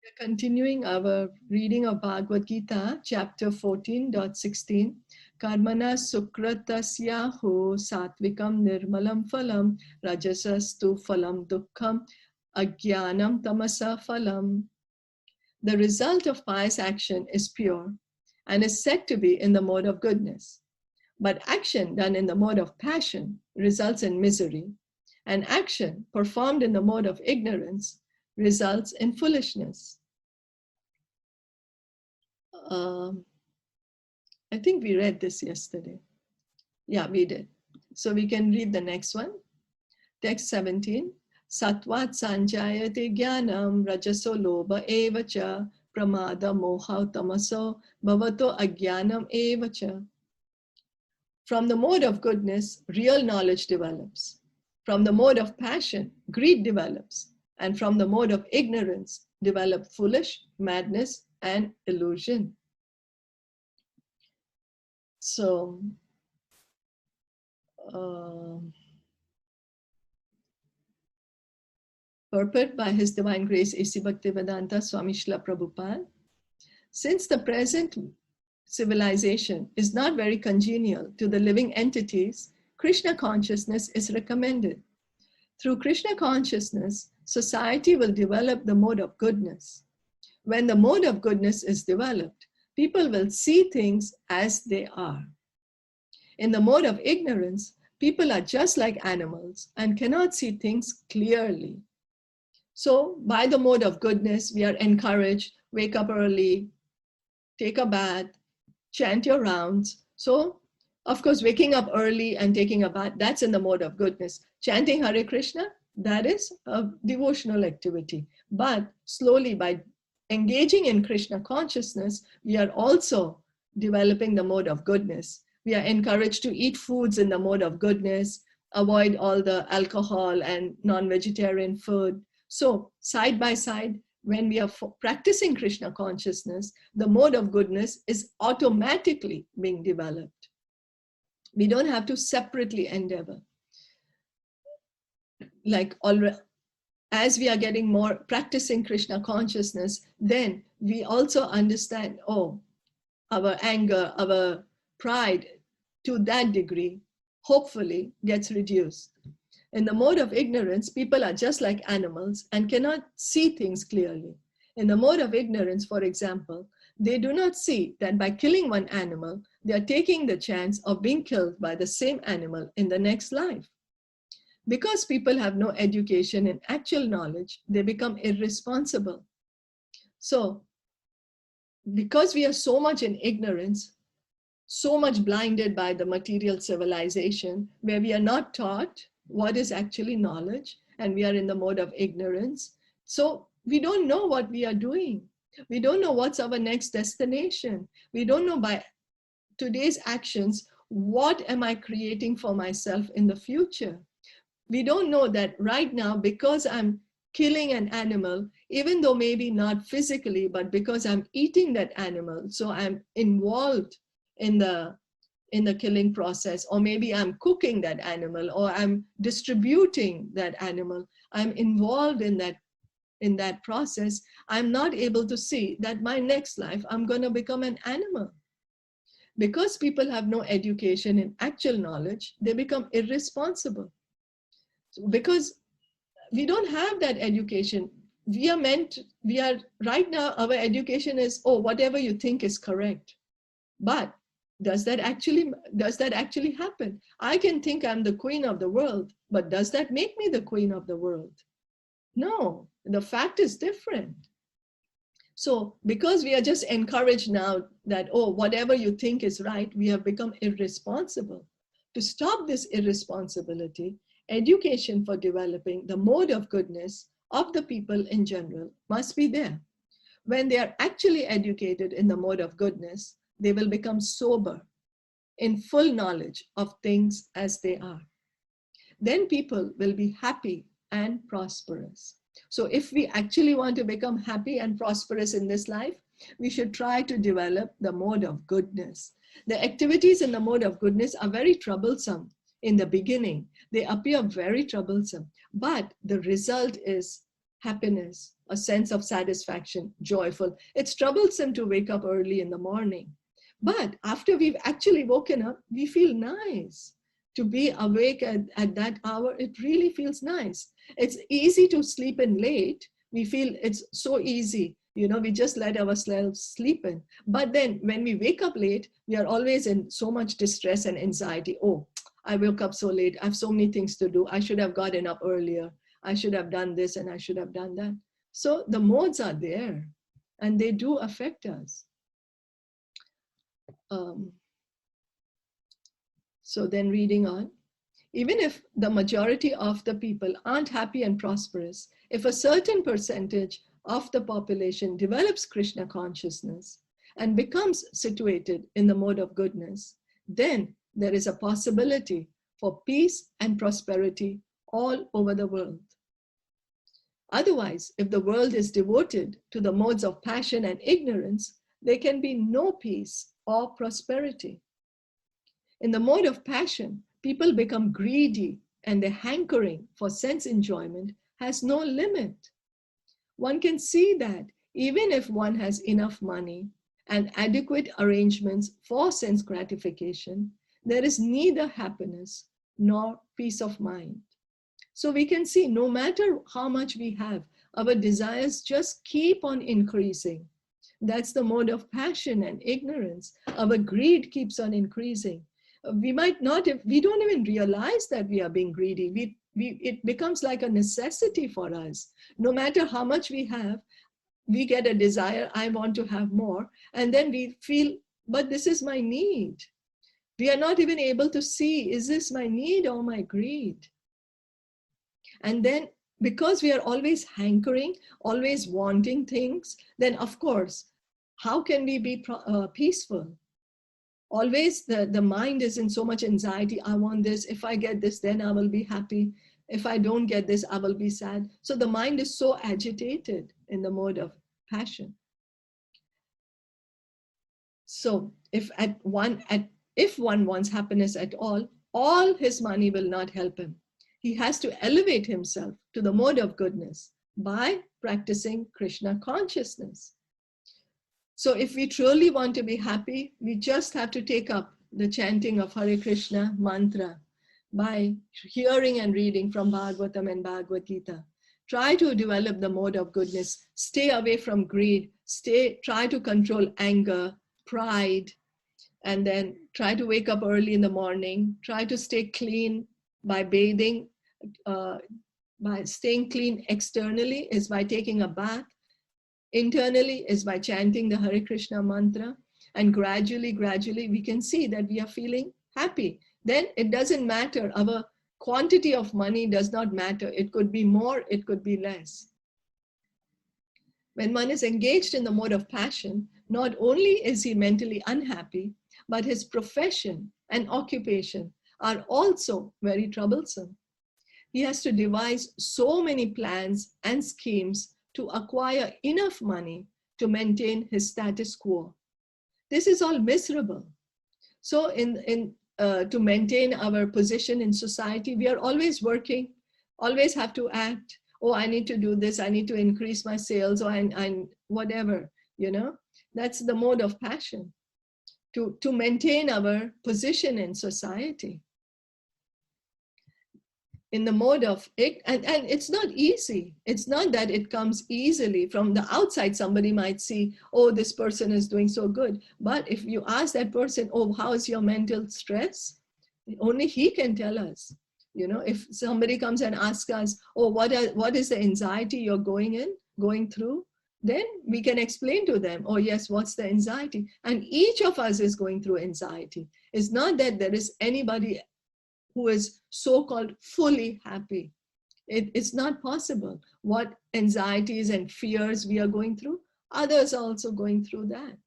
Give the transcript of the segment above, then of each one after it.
We're continuing our reading of Bhagavad Gita, chapter 14.16. Karmana sukratasyaho satvikam nirmalam phalam rajasastu phalam dukkham ajnanam tamasa phalam. The result of pious action is pure and is said to be in the mode of goodness. But action done in the mode of passion results in misery, and action performed in the mode of ignorance results in foolishness. I think we read this yesterday. Yeah, we did. So we can read the next one. Text 17. Satvat sanjayate jnanam rajaso lobha evacha pramada moha tamaso bhavato ajnanam evacha. From the mode of goodness, real knowledge develops. From the mode of passion, greed develops. And from the mode of ignorance, develop foolish, madness, and illusion. So, purport by His Divine Grace A.C. Bhaktivedanta Swami Srila Prabhupada. Since the present civilization is not very congenial to the living entities, Krishna consciousness is recommended. Through Krishna consciousness, society will develop the mode of goodness. When the mode of goodness is developed, people will see things as they are. In the mode of ignorance, people are just like animals and cannot see things clearly. So by the mode of goodness, we are encouraged, wake up early, take a bath, chant your rounds. So, of course, waking up early and taking a bath, that's in the mode of goodness. Chanting Hare Krishna, that is a devotional activity. But slowly, by engaging in Krishna consciousness, we are also developing the mode of goodness. We are encouraged to eat foods in the mode of goodness, avoid all the alcohol and non-vegetarian food. So side by side, when we are practicing Krishna consciousness, the mode of goodness is automatically being developed. We don't have to separately endeavor. Like already, as we are getting more practicing Krishna consciousness, then we also understand, oh, our anger, our pride to that degree, hopefully gets reduced. In the mode of ignorance, people are just like animals and cannot see things clearly. In the mode of ignorance, for example, they do not see that by killing one animal, they are taking the chance of being killed by the same animal in the next life. Because people have no education in actual knowledge, they become irresponsible. So, because we are so much in ignorance, so much blinded by the material civilization, where we are not taught what is actually knowledge, and we are in the mode of ignorance. So we don't know what we are doing. We don't know what's our next destination. We don't know by today's actions, what am I creating for myself in the future? We don't know that right now, because I'm killing an animal, even though maybe not physically, but because I'm eating that animal, so I'm involved in the killing process, or maybe I'm cooking that animal, or I'm distributing that animal, I'm involved in that process. I'm not able to see that my next life, I'm going to become an animal. Because people have no education in actual knowledge, they become irresponsible. Because we don't have that education. Right now, our education is, oh, whatever you think is correct. But does that actually happen? I can think I'm the queen of the world, but does that make me the queen of the world? No, the fact is different. So because we are just encouraged now that, oh, whatever you think is right, we have become irresponsible. To stop this irresponsibility, education for developing the mode of goodness of the people in general must be there. When they are actually educated in the mode of goodness, they will become sober, in full knowledge of things as they are. Then people will be happy and prosperous. So if we actually want to become happy and prosperous in this life, we should try to develop the mode of goodness. The activities in the mode of goodness are very troublesome in the beginning. They appear very troublesome, but the result is happiness, a sense of satisfaction, joyful. It's troublesome to wake up early in the morning. But after we've actually woken up, we feel nice. To be awake at that hour, it really feels nice. It's easy to sleep in late. We feel it's so easy. We just let ourselves sleep in. But then when we wake up late, we are always in so much distress and anxiety. Oh, I woke up so late. I have so many things to do. I should have gotten up earlier. I should have done this and I should have done that. So the modes are there and they do affect us. So then reading on, even if the majority of the people aren't happy and prosperous, if a certain percentage of the population develops Krishna consciousness and becomes situated in the mode of goodness, then there is a possibility for peace and prosperity all over the world. Otherwise, if the world is devoted to the modes of passion and ignorance, there can be no peace or prosperity. In the mode of passion, people become greedy and their hankering for sense enjoyment has no limit. One can see that even if one has enough money and adequate arrangements for sense gratification, there is neither happiness nor peace of mind. So we can see no matter how much we have, our desires just keep on increasing. That's the mode of passion and ignorance. Our greed keeps on increasing. We might not, we don't even realize that we are being greedy. It becomes like a necessity for us. No matter how much we have, we get a desire, I want to have more. And then we feel, but this is my need. We are not even able to see, is this my need or my greed? And then because we are always hankering, always wanting things, then of course, how can we be peaceful? Always the mind is in so much anxiety. I want this. If I get this, then I will be happy. If I don't get this, I will be sad. So the mind is so agitated in the mode of passion. So if one wants happiness at all his money will not help him. He has to elevate himself to the mode of goodness by practicing Krishna consciousness. So if we truly want to be happy, we just have to take up the chanting of Hare Krishna mantra by hearing and reading from Bhagavatam and Bhagavad Gita. Try to develop the mode of goodness. Stay away from greed. Try to control anger, pride, and then try to wake up early in the morning. Try to stay clean by bathing. By staying clean externally is by taking a bath. Internally is by chanting the Hare Krishna mantra, and gradually we can see that we are feeling happy. Then it doesn't matter, our quantity of money does not matter. It could be more, it could be less. When one is engaged in the mode of passion, not only is he mentally unhappy, but his profession and occupation are also very troublesome. He has to devise so many plans and schemes to acquire enough money to maintain his status quo. This is all miserable. So to maintain our position in society, we are always working, always have to act. Oh, I need to do this, I need to increase my sales, or I whatever, That's the mode of passion, to maintain our position in society. In the mode of, and it's not easy. It's not that it comes easily. From the outside, somebody might see, oh, this person is doing so good. But if you ask that person, oh, how is your mental stress? Only he can tell us. If somebody comes and asks us, oh, what is the anxiety you're going through? Then we can explain to them, oh yes, what's the anxiety? And each of us is going through anxiety. It's not that there is anybody who is so-called fully happy. It's not possible. What anxieties and fears we are going through, others are also going through that.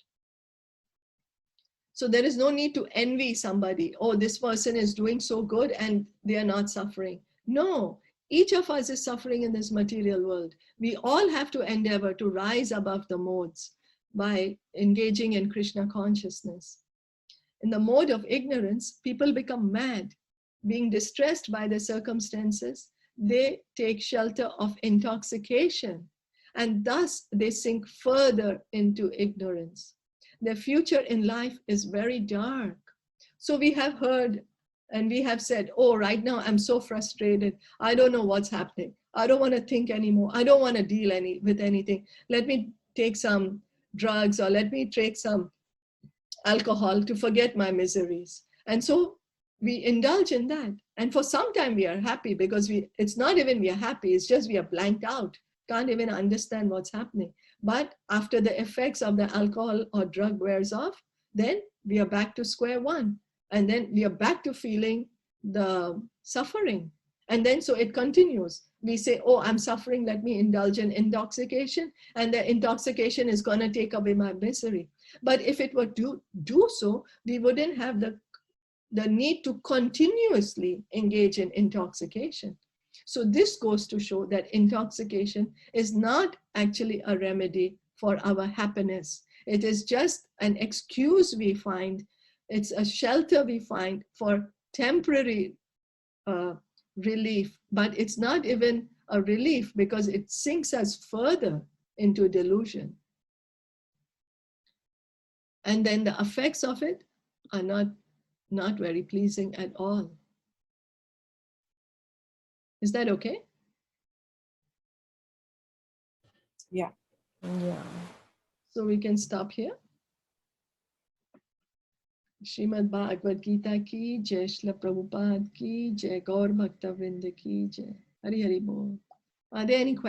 So there is no need to envy somebody. Oh, this person is doing so good and they are not suffering. No, each of us is suffering in this material world. We all have to endeavor to rise above the modes by engaging in Krishna consciousness. In the mode of ignorance, people become mad, being distressed by their circumstances. they take shelter of intoxication, and thus they sink further into ignorance. Their future in life is very dark. So we have heard and we have said, oh, right now I'm so frustrated. I don't know what's happening. I don't want to think anymore. I don't want to deal with anything. Let me take some drugs, or let me take some alcohol to forget my miseries. And so we indulge in that. And for some time we are happy, because it's not even we are happy, it's just we are blanked out, can't even understand what's happening. But after the effects of the alcohol or drug wears off, then we are back to square one. And then we are back to feeling the suffering. And then so it continues. We say, oh, I'm suffering, let me indulge in intoxication. And the intoxication is going to take away my misery. But if it were to do so, we wouldn't have the need to continuously engage in intoxication. So this goes to show that intoxication is not actually a remedy for our happiness. It is just an excuse we find. It's a shelter we find for temporary relief, but it's not even a relief, because it sinks us further into delusion. And then the effects of it are not very pleasing at all. Is that okay? Yeah. So we can stop here. Srimad Bhagavad Gita ki jai, Srila Prabhupada ki jai, Gaur Bhakta Vrinda ki jai. Hari Hari Bol. Are there any questions?